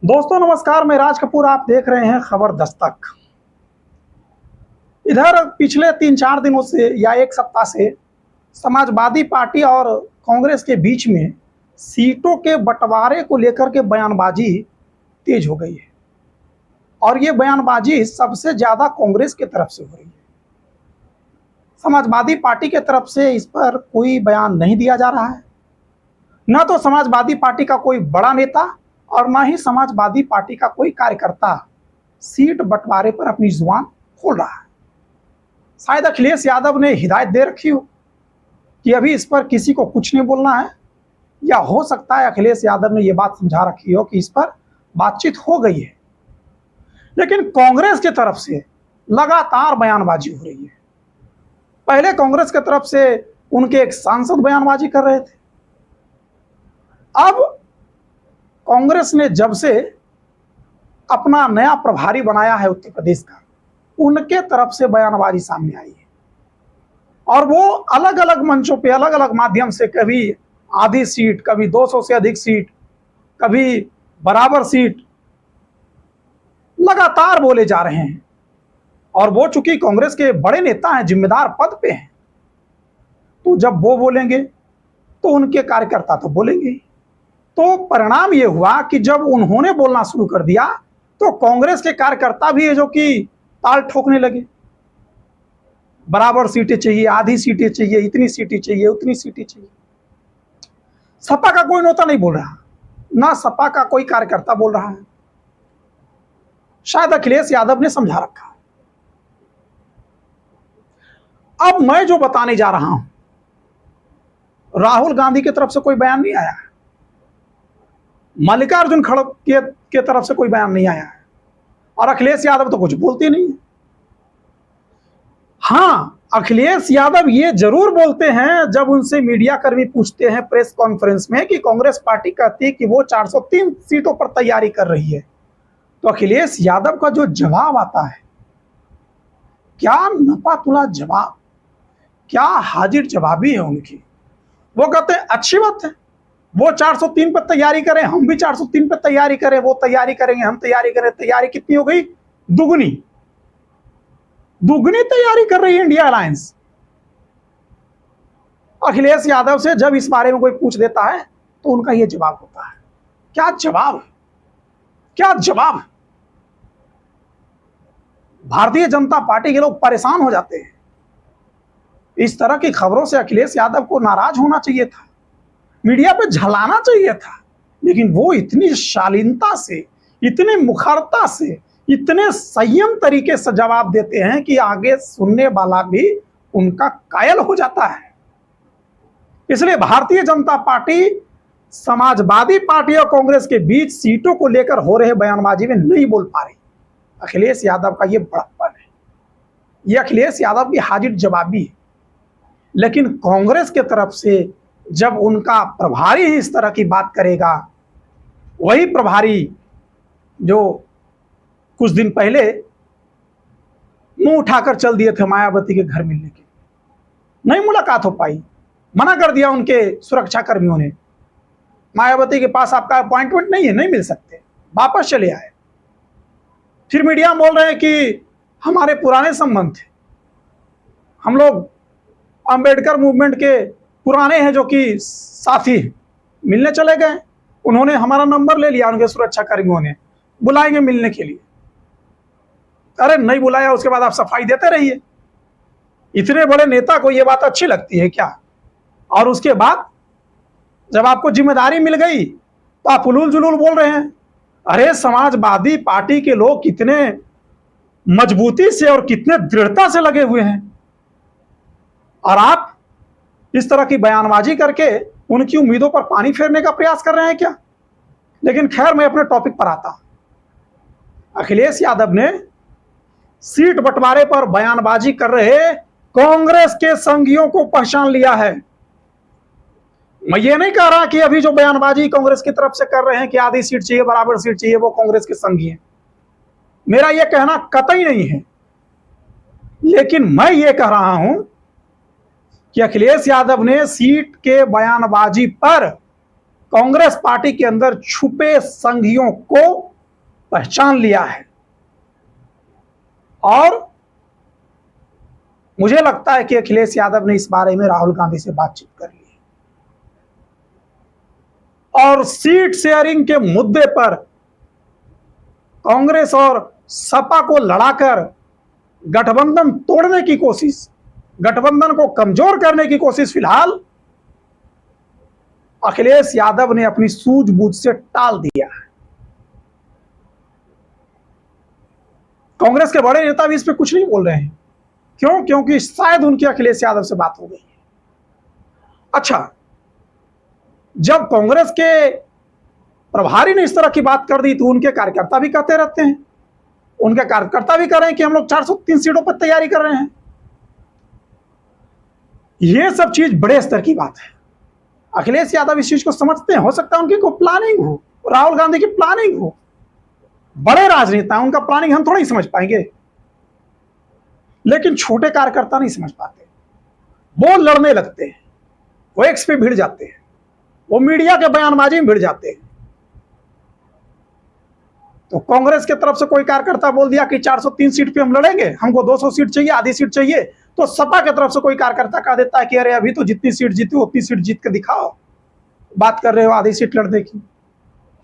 दोस्तों नमस्कार, मैं राज कपूर। आप देख रहे हैं खबर दस्तक। इधर पिछले 3-4 दिनों से या एक सप्ताह से समाजवादी पार्टी और कांग्रेस के बीच में सीटों के बंटवारे को लेकर के बयानबाजी तेज हो गई है और ये बयानबाजी सबसे ज्यादा कांग्रेस की तरफ से हो रही है। समाजवादी पार्टी के तरफ से इस पर कोई बयान नहीं दिया जा रहा है। न तो समाजवादी पार्टी का कोई बड़ा नेता और न ही समाजवादी पार्टी का कोई कार्यकर्ता सीट बंटवारे पर अपनी जुबान खोल रहा है। शायद अखिलेश यादव ने हिदायत दे रखी हो कि अभी इस पर किसी को कुछ नहीं बोलना है, या हो सकता है अखिलेश यादव ने यह बात समझा रखी हो कि इस पर बातचीत हो गई है। लेकिन कांग्रेस की तरफ से लगातार बयानबाजी हो रही है। पहले कांग्रेस की तरफ से उनके एक सांसद बयानबाजी कर रहे थे। अब कांग्रेस ने जब से अपना नया प्रभारी बनाया है उत्तर प्रदेश का, उनके तरफ से बयानबाजी सामने आई है और वो अलग अलग मंचों पे अलग अलग माध्यम से कभी आधी सीट, कभी 200 से अधिक सीट, कभी बराबर सीट लगातार बोले जा रहे हैं। और वो चूंकि कांग्रेस के बड़े नेता हैं, जिम्मेदार पद पे हैं, तो जब वो बोलेंगे तो उनके कार्यकर्ता तो बोलेंगे ही। तो परिणाम ये हुआ कि जब उन्होंने बोलना शुरू कर दिया तो कांग्रेस के कार्यकर्ता भी है जो कि ताल ठोकने लगे। बराबर सीटें चाहिए, आधी सीटें चाहिए, इतनी सीटें चाहिए, उतनी सीटें चाहिए। सपा का कोई नेता नहीं बोल रहा, ना सपा का कोई कार्यकर्ता बोल रहा है। शायद अखिलेश यादव ने समझा रखा है। अब मैं जो बताने जा रहा हूं, राहुल गांधी की तरफ से कोई बयान नहीं आया है, मल्लिकार्जुन खड़गे के तरफ से कोई बयान नहीं आया है, और अखिलेश यादव तो कुछ बोलते नहीं है। हाँ, अखिलेश यादव ये जरूर बोलते हैं जब उनसे मीडिया कर्मी पूछते हैं प्रेस कॉन्फ्रेंस में कि कांग्रेस पार्टी कहती है कि वो 403 सीटों पर तैयारी कर रही है, तो अखिलेश यादव का जो जवाब आता है, क्या नपा-तुला जवाब, क्या हाजिर जवाबी है उनकी। वो कहते हैं अच्छी बात है, वो 403 पर तैयारी करें, हम भी 403 पर तैयारी करें, वो तैयारी करेंगे, हम तैयारी करें। तैयारी कितनी हो गई? दुगनी दुगनी तैयारी कर रही है इंडिया अलायंस। अखिलेश यादव से जब इस बारे में कोई पूछ देता है तो उनका यह जवाब होता है। क्या जवाब, क्या जवाब। भारतीय जनता पार्टी के लोग परेशान हो जाते हैं। इस तरह की खबरों से अखिलेश यादव को नाराज होना चाहिए था, मीडिया पे झलाना चाहिए था, लेकिन वो इतनी शालीनता से, इतनी मुखरता से, इतने संयम तरीके से जवाब देते हैं कि आगे सुनने वाला भी उनका कायल हो जाता है। इसलिए भारतीय जनता पार्टी समाजवादी पार्टी और कांग्रेस के बीच सीटों को लेकर हो रहे बयानबाजी में नहीं बोल पा रही। अखिलेश यादव का यह बड़प्पन है, यह अखिलेश यादव की हाजिर जवाबी है। लेकिन कांग्रेस के तरफ से जब उनका प्रभारी ही इस तरह की बात करेगा, वही प्रभारी जो कुछ दिन पहले मुंह उठाकर चल दिए थे मायावती के घर मिलने के, नहीं मुलाकात हो पाई, मना कर दिया उनके सुरक्षा कर्मियों ने, मायावती के पास आपका अपॉइंटमेंट नहीं है, नहीं मिल सकते, वापस चले आए। फिर मीडिया बोल रहे हैं कि हमारे पुराने संबंध थे, हम लोग अंबेडकर मूवमेंट के पुराने हैं जो कि साथी, मिलने चले गए। उन्होंने हमारा नंबर ले लिया, उनके सुरक्षा कर्मियों ने, बुलाएंगे मिलने के लिए। अरे नहीं बुलाया, उसके बाद आप सफाई देते रहिए। इतने बड़े नेता को यह बात अच्छी लगती है क्या? और उसके बाद जब आपको जिम्मेदारी मिल गई तो आप उलूल जुलूल बोल रहे हैं। अरे समाजवादी पार्टी के लोग कितने मजबूती से और कितने दृढ़ता से लगे हुए हैं, और आप इस तरह की बयानबाजी करके उनकी उम्मीदों पर पानी फेरने का प्रयास कर रहे हैं क्या? लेकिन खैर, मैं अपने टॉपिक पर आता हूं। अखिलेश यादव ने सीट बंटवारे पर बयानबाजी कर रहे कांग्रेस के संगियों को पहचान लिया है। मैं ये नहीं कह रहा कि अभी जो बयानबाजी कांग्रेस की तरफ से कर रहे हैं कि आधी सीट चाहिए, बराबर सीट चाहिए, वो कांग्रेस के संगी हैं, मेरा यह कहना कतई नहीं है। लेकिन मैं ये कह रहा हूं कि अखिलेश यादव ने सीट के बयानबाजी पर कांग्रेस पार्टी के अंदर छुपे संघियों को पहचान लिया है। और मुझे लगता है कि अखिलेश यादव ने इस बारे में राहुल गांधी से बातचीत कर ली और सीट शेयरिंग के मुद्दे पर कांग्रेस और सपा को लड़ाकर गठबंधन तोड़ने की कोशिश, गठबंधन को कमजोर करने की कोशिश फिलहाल अखिलेश यादव ने अपनी सूझबूझ से टाल दिया है। कांग्रेस के बड़े नेता भी इस पे कुछ नहीं बोल रहे हैं। क्यों? क्योंकि शायद उनकी अखिलेश यादव से बात हो गई है। अच्छा, जब कांग्रेस के प्रभारी ने इस तरह की बात कर दी तो उनके कार्यकर्ता भी कहते रहते हैं, उनके कार्यकर्ता भी कह रहे हैं कि हम लोग 403 सीटों पर तैयारी कर रहे हैं। यह सब चीज बड़े स्तर की बात है। अखिलेश यादव इस चीज को समझते हैं। हो सकता है उनकी कोई प्लानिंग हो, राहुल गांधी की प्लानिंग हो। बड़े राजनेता हैं, उनका प्लानिंग हम थोड़ा ही समझ पाएंगे, लेकिन छोटे कार्यकर्ता नहीं समझ पाते। वो लड़ने लगते हैं, वो एक्स पे भिड़ जाते हैं, वो मीडिया के बयानबाजी में भिड़ जाते हैं। तो कांग्रेस की तरफ से कोई कार्यकर्ता बोल दिया कि 403 सीट पे हम लड़ेंगे, हमको 200 सीट चाहिए, आधी सीट चाहिए, तो सपा की तरफ से कोई कार्यकर्ता कह देता है कि अरे अभी तो जितनी सीट जीती उतनी सीट जीत के दिखाओ, बात कर रहे हो आधी सीट लड़ने की।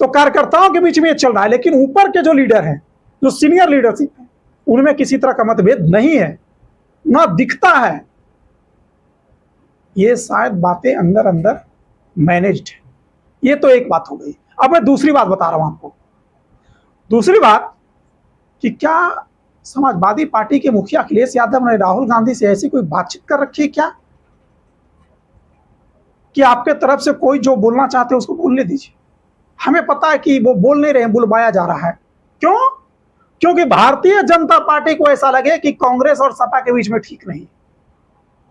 तो कार्यकर्ताओं के बीच में ये चल रहा है, लेकिन ऊपर के जो लीडर हैं, जो सीनियर लीडरशिप है, उनमें किसी तरह का मतभेद नहीं है, ना दिखता है। ये शायद बातें अंदर अंदर मैनेज्ड है। ये तो एक बात हो गई। अब मैं दूसरी बात बता रहा हूं आपको। दूसरी बात कि क्या समाजवादी पार्टी के मुखिया अखिलेश यादव ने राहुल गांधी से ऐसी कोई बातचीत कर रखी है क्या कि आपके तरफ से कोई जो बोलना चाहते हैं उसको बोलने दीजिए? हमें पता है कि वो बोल नहीं रहे हैं, बुलवाया जा रहा है। क्यों? क्योंकि भारतीय जनता पार्टी को ऐसा लगे कि कांग्रेस और सपा के बीच में ठीक नहीं।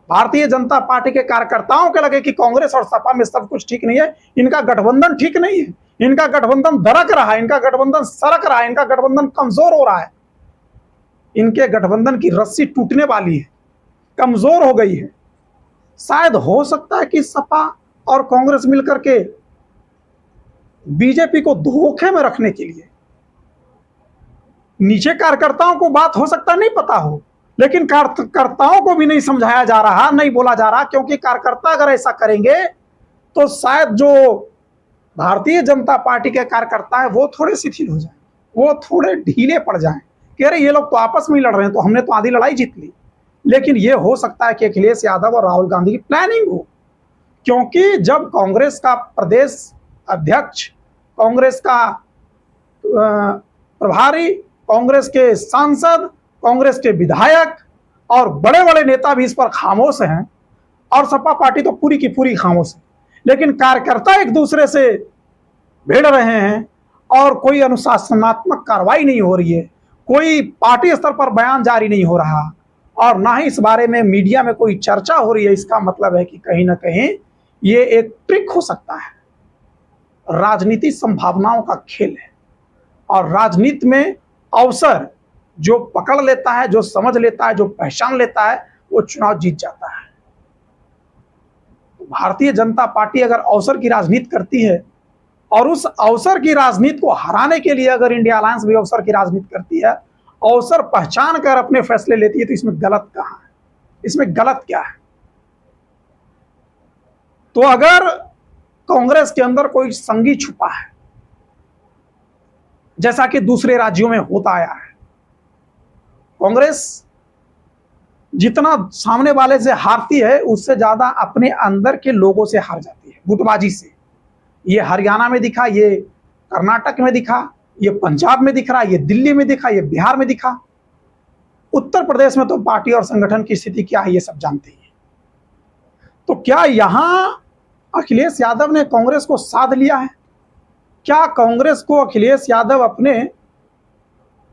भारतीय जनता पार्टी के कार्यकर्ताओं के लगे कि कांग्रेस और सपा में सब कुछ ठीक नहीं है, इनका गठबंधन ठीक नहीं है, इनका गठबंधन दरक रहा है, इनका गठबंधन सरक रहा है, इनका गठबंधन कमजोर हो रहा है, इनके गठबंधन की रस्सी टूटने वाली है, कमजोर हो गई है। शायद हो सकता है कि सपा और कांग्रेस मिलकर के बीजेपी को धोखे में रखने के लिए, नीचे कार्यकर्ताओं को बात हो सकता नहीं पता हो, लेकिन कार्यकर्ताओं को भी नहीं समझाया जा रहा, नहीं बोला जा रहा, क्योंकि कार्यकर्ता अगर ऐसा करेंगे तो शायद जो भारतीय जनता पार्टी के कार्यकर्ता है वो थोड़े शिथिल हो जाए, वो थोड़े ढीले पड़ जाएं कि अरे ये लोग तो आपस में ही लड़ रहे हैं, तो हमने तो आधी लड़ाई जीत ली। लेकिन ये हो सकता है कि अखिलेश यादव और राहुल गांधी की प्लानिंग हो, क्योंकि जब कांग्रेस का प्रदेश अध्यक्ष, कांग्रेस का प्रभारी, कांग्रेस के सांसद, कांग्रेस के विधायक और बड़े बड़े नेता भी इस पर खामोश हैं, और सपा पार्टी तो पूरी की पूरी खामोश है, लेकिन कार्यकर्ता एक दूसरे से भिड़ रहे हैं और कोई अनुशासनात्मक कार्रवाई नहीं हो रही है, कोई पार्टी स्तर पर बयान जारी नहीं हो रहा, और ना ही इस बारे में मीडिया में कोई चर्चा हो रही है। इसका मतलब है कि कहीं ना कहीं ये एक ट्रिक हो सकता है। राजनीति संभावनाओं का खेल है, और राजनीति में अवसर जो पकड़ लेता है, जो समझ लेता है, जो पहचान लेता है, वो चुनाव जीत जाता है। भारतीय जनता पार्टी अगर अवसर की राजनीति करती है, और उस अवसर की राजनीति को हराने के लिए अगर इंडिया अलायंस भी अवसर की राजनीति करती है, अवसर पहचान कर अपने फैसले लेती है, तो इसमें गलत कहां है? इसमें गलत क्या है? तो अगर कांग्रेस के अंदर कोई संगी छुपा है, जैसा कि दूसरे राज्यों में होता आया है, कांग्रेस जितना सामने वाले से हारती है, उससे ज्यादा अपने अंदर के लोगों से हार जाती है, गुटबाजी से। ये हरियाणा में दिखा, ये कर्नाटक में दिखा, ये पंजाब में दिख रहा, ये दिल्ली में दिखा, ये बिहार में दिखा। उत्तर प्रदेश में तो पार्टी और संगठन की स्थिति क्या है ये सब जानते हैं। तो क्या यहां अखिलेश यादव ने कांग्रेस को साध लिया है? क्या कांग्रेस को अखिलेश यादव अपने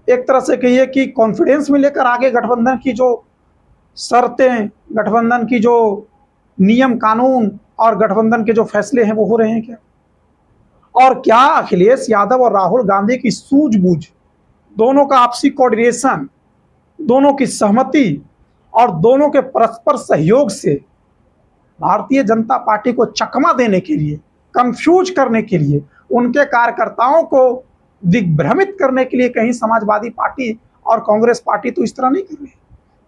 एक तरह से कहिए कि कॉन्फिडेंस में लेकर आगे गठबंधन की जो शर्तें, गठबंधन की जो नियम कानून और गठबंधन के जो फैसले हैं वो हो रहे हैं क्या? और क्या अखिलेश यादव और राहुल गांधी की सूझबूझ, दोनों का आपसी कोऑर्डिनेशन, दोनों की सहमति और दोनों के परस्पर सहयोग से भारतीय जनता पार्टी को चकमा देने के लिए, कंफ्यूज करने के लिए, उनके कार्यकर्ताओं को दिग्भ्रमित करने के लिए कहीं समाजवादी पार्टी और कांग्रेस पार्टी तो इस तरह नहीं कर रही।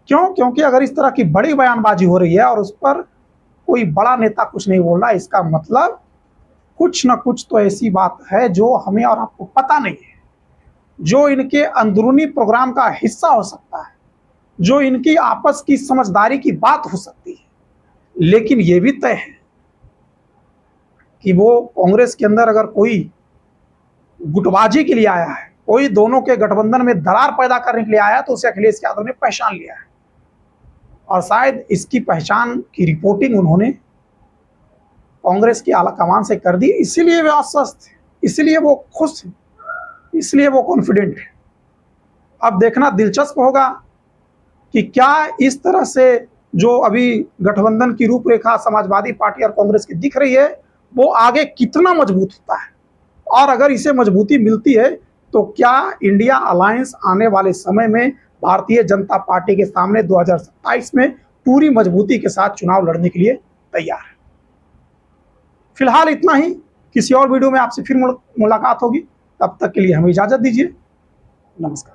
क्यों? क्योंकि अगर इस तरह की बड़ी बयानबाजी हो रही है और उस पर कोई बड़ा नेता कुछ नहीं बोल रहा, इसका मतलब कुछ ना कुछ तो ऐसी बात है जो हमें और आपको पता नहीं है, जो इनके अंदरूनी प्रोग्राम का हिस्सा हो सकता है, जो इनकी आपस की समझदारी की बात हो सकती है। लेकिन यह भी तय है कि वो कांग्रेस के अंदर अगर कोई गुटबाजी के लिए आया है, कोई दोनों के गठबंधन में दरार पैदा करने के लिए आया है, तो उसे अखिलेश यादव ने पहचान लिया है और शायद इसकी पहचान की रिपोर्टिंग उन्होंने कांग्रेस की आलाकमान से कर दी। इसीलिए वे आश्वस्त है, इसलिए वो खुश है, इसलिए वो कॉन्फिडेंट है। अब देखना दिलचस्प होगा कि क्या इस तरह से जो अभी गठबंधन की रूपरेखा समाजवादी पार्टी और कांग्रेस की दिख रही है, वो आगे कितना मजबूत होता है, और अगर इसे मजबूती मिलती है तो क्या इंडिया अलायंस आने वाले समय में भारतीय जनता पार्टी के सामने 2027 में पूरी मजबूती के साथ चुनाव लड़ने के लिए तैयार है। फिलहाल इतना ही, किसी और वीडियो में आपसे फिर मुलाकात होगी, तब तक के लिए हमें इजाजत दीजिए। नमस्कार।